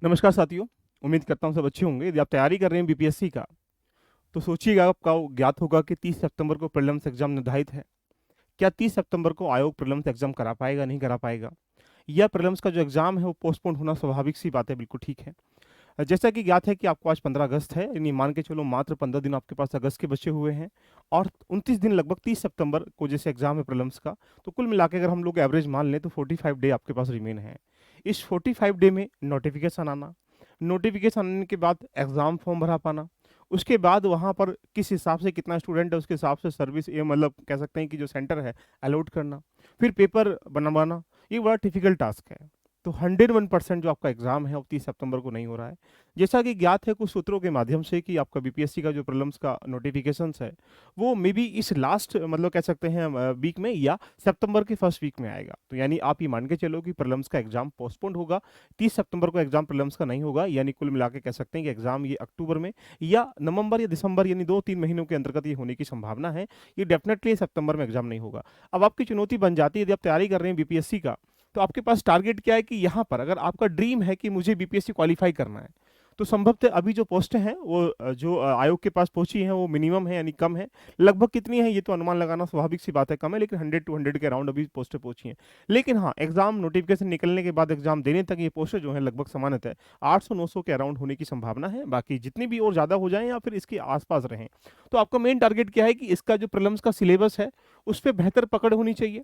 नमस्कार साथियों। उम्मीद करता हूँ सब अच्छे होंगे। यदि आप तैयारी कर रहे हैं बीपीएससी का, तो सोचिएगा, आपका ज्ञात होगा कि 30 सितंबर को प्रीलिम्स एग्जाम निर्धारित है। क्या 30 सितंबर को आयोग प्रीलिम्स एग्जाम करा पाएगा, नहीं करा पाएगा? या प्रीलिम्स का जो एग्जाम है वो पोस्टपोन होना स्वाभाविक सी बात है, बिल्कुल ठीक है। जैसा कि ज्ञात है कि आपको आज 15 अगस्त है, यानी मान के चलो मात्र 15 दिन आपके पास अगस्त के बचे हुए हैं। और 29 दिन लगभग 30 सितंबर को जैसे एग्जाम है प्रीलिम्स का, तो कुल मिला के अगर हम लोग एवरेज मान लें तो 45 डे आपके पास रिमेन है। इस 45 डे में नोटिफिकेशन आना, नोटिफिकेशन आने के बाद एग्जाम फॉर्म भरा पाना, उसके बाद वहाँ पर किस हिसाब से कितना स्टूडेंट है उसके हिसाब से सर्विस, ये मतलब कह सकते हैं कि जो सेंटर है अलॉट करना, फिर पेपर बनवाना, ये बड़ा डिफिकल्ट टास्क है। तो 101% जो आपका एग्जाम है वो 30 सितंबर को नहीं हो रहा है। जैसा कि ज्ञात है कुछ सूत्रों के माध्यम से कि आपका बीपीएससी का जो प्रीलिम्स का नोटिफिकेशंस है वो मे बी इस लास्ट मतलब कह सकते हैं वीक में या सितंबर के फर्स्ट वीक में आएगा। तो यानी आप ये मान के चलो कि प्रीलिम्स का एग्जाम पोस्टपोन्ड होगा। 30 सितंबर को एग्जाम प्रीलिम्स का नहीं होगा, यानी कुल मिला के कह सकते हैं कि एग्जाम ये अक्टूबर में या नवंबर या दिसंबर यानी 2-3 महीनों के अंतर्गत ये होने की संभावना है। ये डेफिनेटली सितंबर में एग्जाम नहीं होगा। अब आपकी चुनौती बन जाती है, यदि आप तैयारी कर रहे हैं बीपीएससी का, तो आपके पास टारगेट क्या है कि यहाँ पर अगर आपका ड्रीम है कि मुझे बीपीएससी क्वालिफाई करना है, तो संभवतः अभी जो पोस्टें हैं वो जो आयोग के पास पहुंची हैं वो मिनिमम है, यानी कम है। लगभग कितनी है ये तो अनुमान लगाना स्वाभाविक सी बात है, कम है, लेकिन 100-200 के अराउंड अभी पोस्टें पहुंची हैं। लेकिन हाँ, एग्जाम नोटिफिकेशन निकलने के बाद एग्जाम देने तक ये पोस्टें जो है लगभग सामान्यतः 800-900 के अराउंड होने की संभावना है। बाकी जितनी भी और ज़्यादा हो जाए या फिर इसके आसपास रहें। तो आपका मेन टारगेट क्या है कि इसका जो प्रीलिम्स का सिलेबस है उस पर बेहतर पकड़ होनी चाहिए।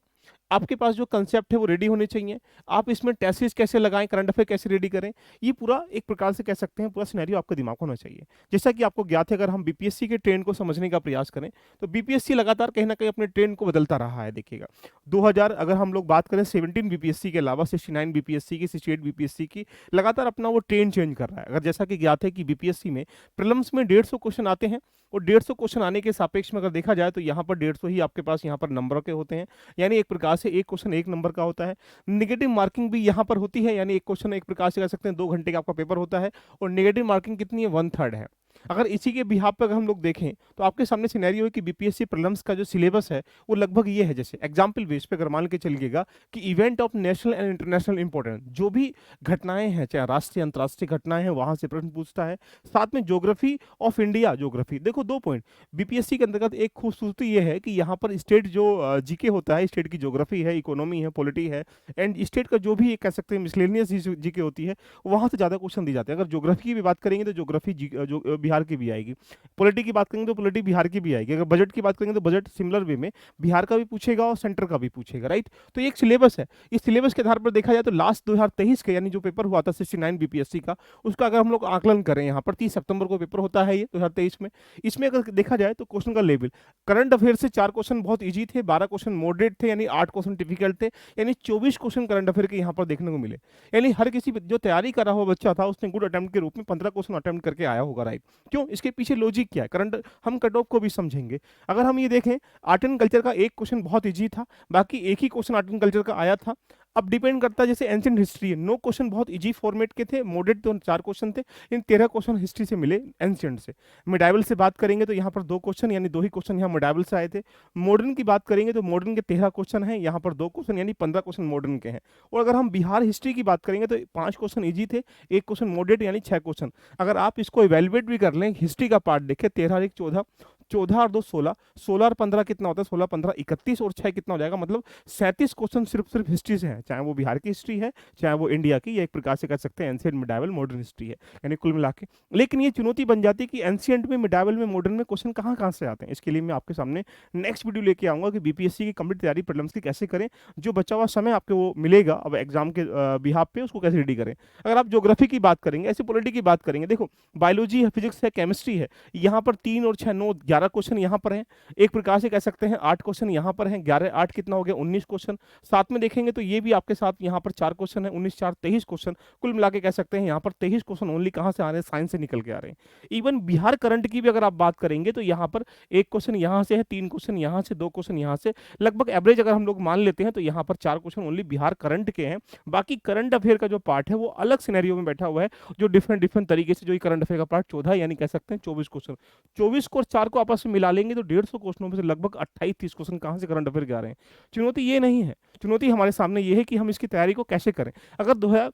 आपके पास जो कंसेप्ट है वो रेडी होने चाहिए। आप इसमें टेसिस कैसे लगाएं, करंट अफेयर कैसे रेडी करें, ये पूरा एक प्रकार से कह सकते हैं पूरा सिनेरियो आपका दिमाग होना चाहिए। जैसा कि आपको ज्ञात है, अगर हम बीपीएससी के ट्रेंड को समझने का प्रयास करें, तो बीपीएससी लगातार कहीं ना कहीं अपने ट्रेंड को बदलता रहा है। देखिएगा 2000 अगर हम लोग बात करें 17 बीपीएससी के अलावा 69 बीपीएससी की, 68 बीपीएससी की, लगातार अपना वो ट्रेंड चेंज कर रहा है। अगर जैसा कि ज्ञात है कि बीपीएससी में प्रीलिम्स में 150 क्वेश्चन आते हैं, और 150 क्वेश्चन आने के सापेक्ष में अगर देखा जाए तो यहाँ पर 150 ही आपके पास यहाँ पर नंबर के होते हैं, यानी एक प्रकार से एक क्वेश्चन एक नंबर का होता है। नेगेटिव मार्किंग भी यहाँ पर होती है, यानी एक क्वेश्चन एक प्रकार से कह सकते हैं 2 घंटे का आपका पेपर होता है, और नेगेटिव मार्किंग कितनी है, 1/3 है। अगर इसी के बिहाफ पर अगर हम लोग देखें तो आपके सामने सिनेरियो है कि बीपीएससी प्रीलिम्स का जो सिलेबस है वो लगभग ये है। जैसे एग्जाम्पल बेस पे अगर मान के चलिएगा कि event of national and international important जो भी घटनाएं हैं, चाहे राष्ट्रीय अंतर्राष्ट्रीय घटनाएं हैं, वहां से प्रश्न पूछता है। साथ में ज्योग्राफी ऑफ इंडिया, ज्योग्राफी देखो 2 पॉइंट बीपीएससी के अंतर्गत एक खूबसूरती ये है कि यहाँ पर स्टेट जो जीके होता है, स्टेट की ज्योग्राफी है, इकोनॉमी है, पॉलिटी है, एंड स्टेट का जो भी एक कह सकते हैं मिसलेनियस जीके होती है, वहां से ज्यादा क्वेश्चन दी जाते हैं। अगर ज्योग्राफी की भी बात करेंगे तो ज्योग्राफी जो बिहार की भी आएगी, पॉलिटी की बात करेंगे तो पॉलिटी बिहार की भी आएगी, अगर बजट की बात करेंगे तो बजट सिमिलर वे में बिहार का भी पूछेगा और सेंटर का भी पूछेगा, राइट। तो ये एक सिलेबस है। इस सिलेबस के आधार पर देखा जाए तो लास्ट 2023 का यानी जो पेपर हुआ था 69 बीपीएससी का, उसका अगर हम लोग आकलन करें, यहाँ पर 30 सितंबर को पेपर होता है ये 2023 में। इसमें अगर देखा जाए तो क्वेश्चन का लेवल करंट अफेयर से 4 क्वेश्चन बहुत इजी थे, 12 क्वेश्चन मॉडरेट थे, यानी 8 क्वेश्चन डिफिकल्ट थे, यानी 24 क्वेश्चन करंट अफेयर के यहाँ पर देखने को मिले। यानी हर किसी जो तैयारी कर रहा हुआ बच्चा था उसने गुड अटेम्प्ट के रूप में 15 क्वेश्चन अटेम्प्ट करके आया होगा, राइट। क्यों, इसके पीछे लॉजिक क्या है, करंट हम कट ऑफ को भी समझेंगे। अगर हम ये देखें, आर्ट एंड कल्चर का एक क्वेश्चन बहुत इजी था, बाकी एक ही क्वेश्चन आर्ट एंड कल्चर का आया था। अब डिपेंड करता है, जैसे एंशिएंट हिस्ट्री है, 9 क्वेश्चन बहुत इजी फॉर्मेट के थे, मॉडरेट तो 4 क्वेश्चन थे, इन 13 क्वेश्चन हिस्ट्री से मिले एंशिएंट से। मिडाइवल से बात करेंगे तो यहाँ पर 2 क्वेश्चन यानी 2 ही क्वेश्चन यहाँ मिडाइवल से आए थे। मॉडर्न की बात करेंगे तो मॉडर्न के 13 क्वेश्चन हैं, यहाँ पर 2 क्वेश्चन यानी 15 क्वेश्चन मॉडर्न के हैं। और अगर हम बिहार हिस्ट्री की बात करेंगे तो 5 क्वेश्चन ईजी थे, एक क्वेश्चन मॉडरेट यानी 6 क्वेश्चन। अगर आप इसको इवेलुएट भी कर लें, हिस्ट्री का पार्ट देखें, 13 और 1 14, 14 और 2 16, 16 और 15 कितना होता है, 16 15 31, और 6 कितना हो जाएगा, मतलब 37 क्वेश्चन सिर्फ हिस्ट्री से हैं, चाहे वो बिहार की हिस्ट्री है चाहे वो इंडिया की, या एक प्रकार से कह सकते हैं एंशिएंट मिडाइवल मॉडर्न हिस्ट्री है, यानी कुल मिला के। लेकिन ये चुनौती बन जाती है कि एंशिएंट में, मिडाइवल में, मॉडर्न में क्वेश्चन कहाँ कहाँ से आते हैं। इसके लिए मैं आपके सामने नेक्स्ट वीडियो लेके आऊंगा कि बीपीएससी की कंप्लीट तैयारी प्रीलिम्स की कैसे करें, जो बचा हुआ समय आपको वो मिलेगा अब एग्जाम के बिहाफ पे, उसको कैसे रेडी करें। अगर आप ज्योग्राफी की बात करेंगे, ऐसे पॉलिटी की बात करेंगे, देखो बायोलॉजी है, फिजिक्स है, केमिस्ट्री है, यहाँ पर 3 और 6 9 11 क्वेश्चन यहाँ पर हैं। एक प्रकार से कह सकते हैं 8 क्वेश्चन यहाँ पर हैं, 11 8 कितना हो गया, 19 क्वेश्चन। साथ में देखेंगे तो ये भी आपके साथ यहाँ पर 4 क्वेश्चन है, 19 4 23 क्वेश्चन। कुल मिला के कह सकते हैं यहाँ पर 23 क्वेश्चन ओनली कहाँ से आ रहे हैं, साइंस से निकल के आ रहे हैं। इवन बिहार करंट की भी अगर आप बात करेंगे तो यहाँ पर एक क्वेश्चन यहाँ से है, 3 क्वेश्चन यहाँ से, 2 क्वेश्चन यहाँ से, लगभग एवरेज अगर हम लोग मान लेते हैं तो यहाँ पर 4 क्वेश्चन ओनली बिहार करंट के हैं। बाकी करंट अफेयर का जो पार्ट है वो अलग सिनेरियो में बैठा हुआ है, जो डिफरेंट डिफरेंट तरीके से, जो करंट अफेयर का पार्ट 14 यानी कह सकते हैं 24 क्वेश्चन। 24 को और 4 को आपस में मिला लेंगे तो 150 क्वेश्चनों में से लगभग 28-30 क्वेश्चन कहाँ से करंट अफेयर के आ रहे हैं। चुनौती ये नहीं है, चुनौती हमारे सामने ये है कि हम इसकी तैयारी को कैसे करें। अगर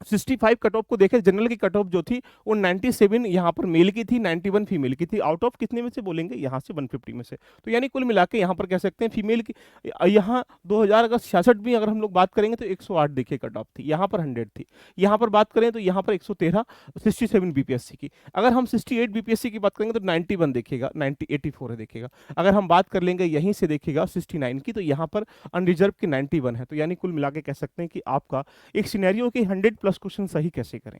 65 कट ऑफ को देखें, जनरल की कट ऑफ जो थी वो 97 यहाँ पर मेल की थी, 91 फीमेल की थी। आउट ऑफ कितने में से बोलेंगे, यहाँ से 150 में से। तो यानी कुल मिला के यहाँ पर कह सकते हैं फीमेल की यहाँ 2066 भी अगर हम लोग बात करेंगे तो 108 देखिए कट ऑफ थी, यहाँ पर 100 थी। यहाँ पर बात करें तो यहाँ पर 113 67 बीपीएससी की। अगर हम 68 बीपीएससी की बात करेंगे तो 91 देखिएगा, 84 है देखिएगा। अगर हम बात कर लेंगे यहीं से देखिएगा 69 की, तो यहाँ पर अनरिजर्व की 91 है। तो यानी कुल मिला के कह सकते हैं कि आपका एक सिनेरियो के 100 प्लस क्वेश्चन सही कैसे करें।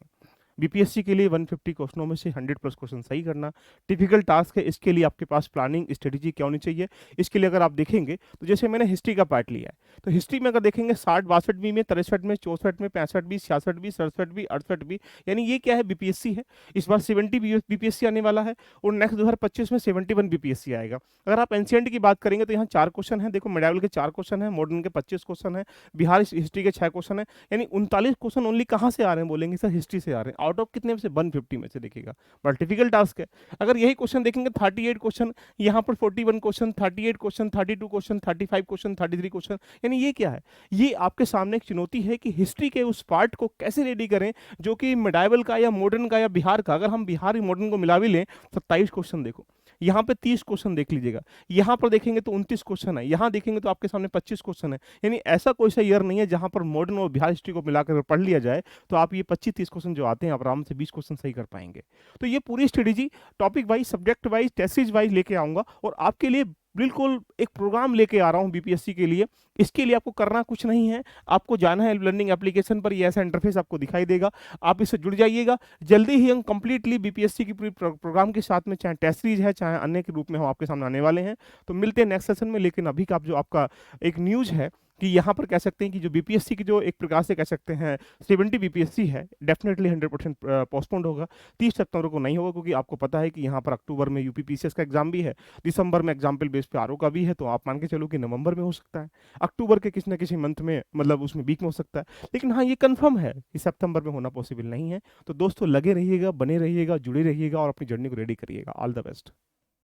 बीपीएससी के लिए 150 क्वेश्चनों में से 100 प्लस क्वेश्चन सही करना टिपिकल टास्क है। इसके लिए आपके पास प्लानिंग स्ट्रेटेजी क्या होनी चाहिए, इसके लिए अगर आप देखेंगे तो जैसे मैंने हिस्ट्री का पार्ट लिया है, तो हिस्ट्री में अगर देखेंगे 60 62 में 63 में 64 में 65 भी 66 भी 67 भी 68 भी, यानी ये क्या है, बीपीएससी है। इस बार 70 बीपीएससी आने वाला है और नेक्स्ट 2025 में 71 बीपीएससी आएगा। अगर आप एनसीईआरटी की बात करेंगे तो यहाँ 4 क्वेश्चन है, देखो मेडावल के 4 क्वेश्चन है, मॉडर्न के 25 क्वेश्चन है, बिहार हिस्ट्री के 6 क्वेश्चन है, यानी 39 क्वेश्चन ओनली कहाँ से आ रहे हैं, बोलेंगे सर हिस्ट्री से आ रहे हैं। आउट ऑफ कितने में से, 150 में से देखिएगा। बड़ा डिफिकल्ट टास्क है। अगर यही क्वेश्चन देखेंगे 38 क्वेश्चन, यहाँ पर 41 question, 38 question, 32 question, 35 question, 33 question, यानी ये क्या है, ये आपके सामने एक चुनौती है कि हिस्ट्री के उस पार्ट को कैसे रेडी करें जो कि मेडाइवल का या मॉडर्न का या बिहार का, अगर हम बिहार मॉडर्न को मिला भी लें 27 क्वेश्चन देखो, यहाँ पे 30 क्वेश्चन देख लीजिएगा, यहाँ पर देखेंगे तो 29 क्वेश्चन है, यहाँ देखेंगे तो आपके सामने 25 क्वेश्चन है। यानी ऐसा कोई सा ईयर नहीं है जहां पर मॉडर्न और बिहार हिस्ट्री को मिलाकर पढ़ लिया जाए तो आप ये 25-30 क्वेश्चन जो आते हैं आप आराम से 20 क्वेश्चन सही कर पाएंगे। तो ये पूरी strategy topic wise, subject wise, taste wise लेके आऊंगा और आपके लिए बिल्कुल एक प्रोग्राम लेके आ रहा हूं बीपीएससी के लिए। इसके लिए आपको करना कुछ नहीं है, आपको जाना है लर्निंग एप्लीकेशन पर, ये ऐसा इंटरफेस आपको दिखाई देगा, आप इससे जुड़ जाइएगा। जल्दी ही हम कंप्लीटली बीपीएससी की पूरी प्रोग्राम के साथ में, चाहे टेस्ट सीरीज है चाहे अन्य के रूप में, हम आपके सामने आने वाले हैं। तो मिलते हैं नेक्स्ट सेशन में। लेकिन अभी का जो आपका एक न्यूज़ है कि यहाँ पर कह सकते हैं कि जो बीपीएससी की जो एक प्रकार से कह सकते हैं 70 बीपीएससी है, डेफिनेटली 100% पोस्टपोन्ड होगा। 30 सितंबर को नहीं होगा, क्योंकि आपको पता है कि यहाँ पर अक्टूबर में यूपीपीसीएस का एग्जाम भी है, दिसंबर में एग्जाम्पल बेस पे आरओ का भी है, तो आप मान के चलो कि नवंबर में हो सकता है, अक्टूबर के किसी न किसी मंथ में, मतलब उसमें वीक में हो सकता है। लेकिन हाँ, ये कंफर्म है कि सितंबर में होना पॉसिबल नहीं है। तो दोस्तों लगे रहिएगा, बने रहिएगा, जुड़े रहिएगा और अपनी जर्नी को रेडी करिएगा। All the best.